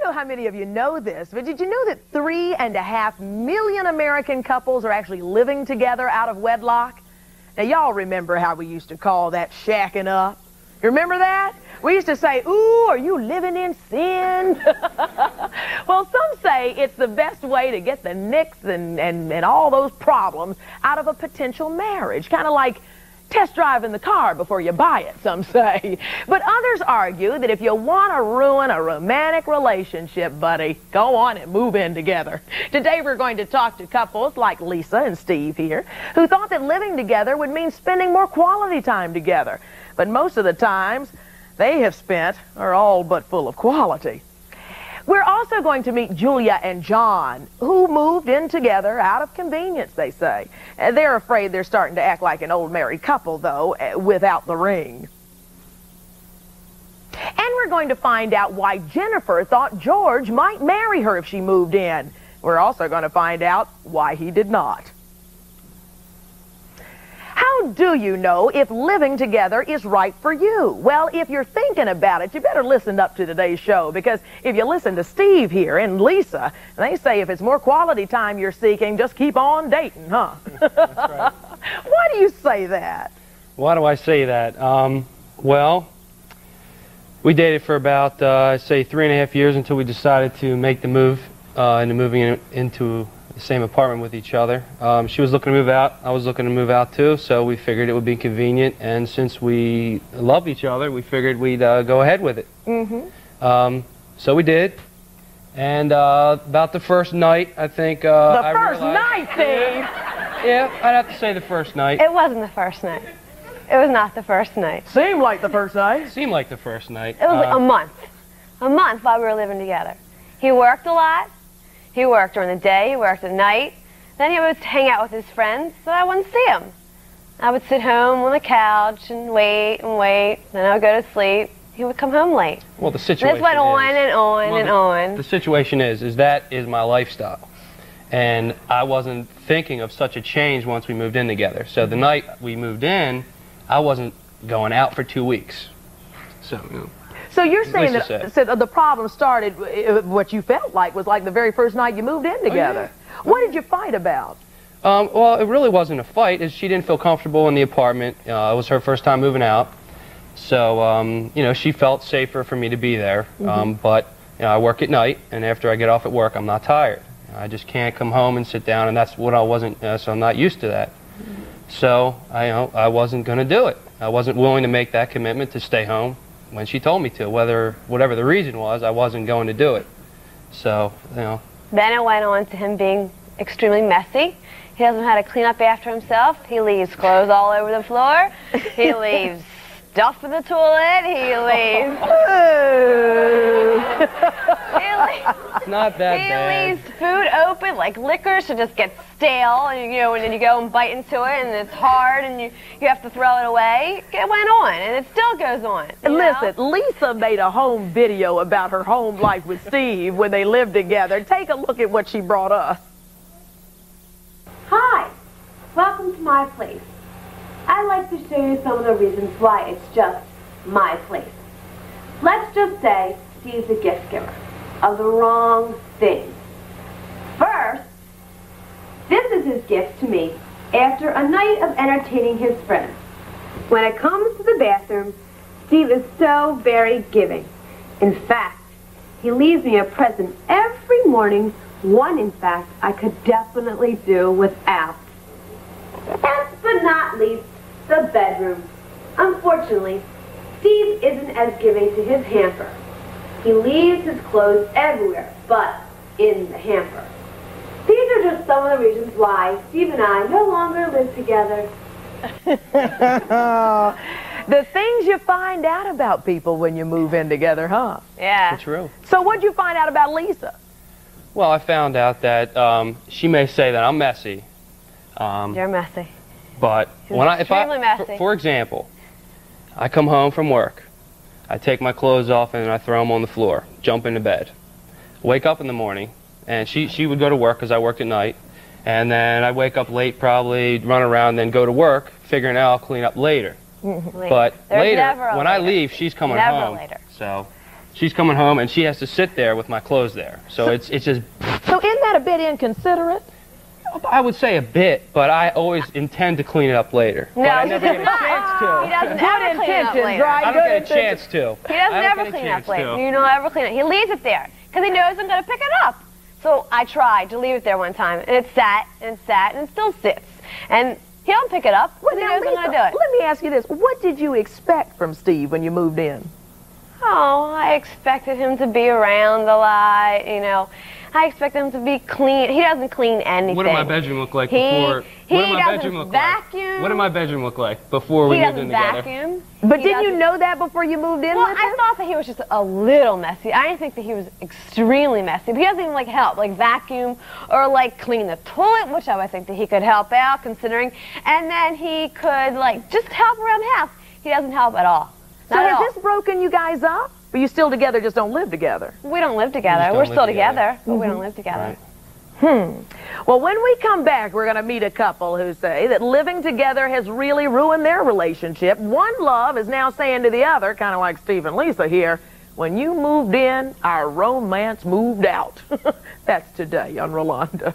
know how many of you know this, but did you know that 3.5 million American couples are actually living together out of wedlock? Now, y'all remember how we used to call that shacking up? You remember that? We used to say, ooh, are you living in sin? Well, some say it's the best way to get the nicks and all those problems out of a potential marriage. Kind of like test driving the car before you buy it, some say. But others argue that if you want to ruin a romantic relationship, buddy, go on and move in together. Today we're going to talk to couples like Lisa and Steve here, who thought that living together would mean spending more quality time together. But most of the times they have spent are all but full of quality. We're also going to meet Julia and John, who moved in together out of convenience, they say. They're afraid they're starting to act like an old married couple, though, without the ring. And we're going to find out why Jennifer thought George might marry her if she moved in. We're also going to find out why he did not. How do you know if living together is right for you? Well, if you're thinking about it, you better listen up to today's show, because if you listen to Steve here and Lisa, they say if it's more quality time you're seeking, just keep on dating, huh? That's right. Why do you say that? Why do I say that? Well, we dated for about, say, 3.5 years until we decided to make the move into moving into the same apartment with each other. She was looking to move out. I was looking to move out too, so we figured it would be convenient, and since we love each other, we figured we'd go ahead with it. So we did, and about the first night, I think the first night, Steve! Yeah, I'd have to say the first night. It wasn't the first night. It was not the first night. Seemed like the first night. Seemed like the first night. It was like a month. A month while we were living together. He worked a lot. He worked during the day, he worked at night. Then he would hang out with his friends, so I wouldn't see him. I would sit home on the couch and wait and wait. Then I would go to sleep. He would come home late. Well, the situation this went on and on and on. The situation is that is my lifestyle. And I wasn't thinking of such a change once we moved in together. So the night we moved in, I wasn't going out for 2 weeks. So, you know. So you're saying that the problem started, what you felt like was like the very first night you moved in together. Oh, yeah. What did you fight about? Well, it really wasn't a fight. She didn't feel comfortable in the apartment. It was her first time moving out. So, you know, she felt safer for me to be there. But, you know, I work at night, and after I get off at work, I'm not tired. I just can't come home and sit down, and that's what I wasn't, so I'm not used to that. So, I wasn't going to do it. I wasn't willing to make that commitment to stay home when she told me to. Whatever the reason was, I wasn't going to do it. So, you know. Then it went on to him being extremely messy. He doesn't know how to clean up after himself. He leaves clothes all over the floor. He leaves stuff in the toilet. He leaves... It's not that bad. He leaves food open, like liquor, so it just gets stale, and you know, and then you go and bite into it, and it's hard, and you have to throw it away. It went on, and it still goes on. Listen, Lisa made a home video about her home life with Steve when they lived together. Take a look at what she brought us. Hi, welcome to my place. I'd like to show you some of the reasons why it's just my place. Let's just say Steve's a gift giver of the wrong thing. First, this is his gift to me after a night of entertaining his friends. When it comes to the bathroom, Steve is so very giving. In fact, he leaves me a present every morning, one, in fact, I could definitely do without. Last but not least, the bedroom. Unfortunately, Steve isn't as giving to his hamper. He leaves his clothes everywhere, but in the hamper. These are just some of the reasons why Steve and I no longer live together. The things you find out about people when you move in together, huh? Yeah. True. So what'd you find out about Lisa? Well, I found out that she may say that I'm messy. You're messy. But extremely messy. For example, I come home from work, I take my clothes off and I throw them on the floor, jump into bed, wake up in the morning, and she would go to work because I worked at night, and then I wake up late, probably run around, then go to work, figuring out I'll clean up later. But later, when I leave, she's coming home. Later. So she's coming home and she has to sit there with my clothes there. So it's just. So isn't that a bit inconsiderate? I would say a bit, but I always intend to clean it up later. No, but I never get a chance to. He doesn't ever clean it up later. Right? I don't get a chance to. He doesn't ever clean it up later. You don't ever clean it. He leaves it there because he knows I'm going to pick it up. So I tried to leave it there one time, and it sat and sat and it still sits. And he don't pick it up because he knows I'm going to do it. Let me ask you this. What did you expect from Steve when you moved in? Oh, I expected him to be around a lot, you know. I expect him to be clean. He doesn't clean anything. What did my bedroom look like before? He doesn't vacuum. What did my bedroom look like before we moved in together? He doesn't vacuum. But didn't you know that before you moved in with him? I thought that he was just a little messy. I didn't think that he was extremely messy. But he doesn't even like help, like vacuum or like clean the toilet, which I would think that he could help out considering. And then he could like just help around the house. He doesn't help at all. So has this broken you guys up? Are you still together, just don't live together? We don't live together. We're still together, but we don't live together. Right. Well, when we come back, we're going to meet a couple who say that living together has really ruined their relationship. One love is now saying to the other, kind of like Steve and Lisa here, when you moved in, our romance moved out. That's today on Rolonda.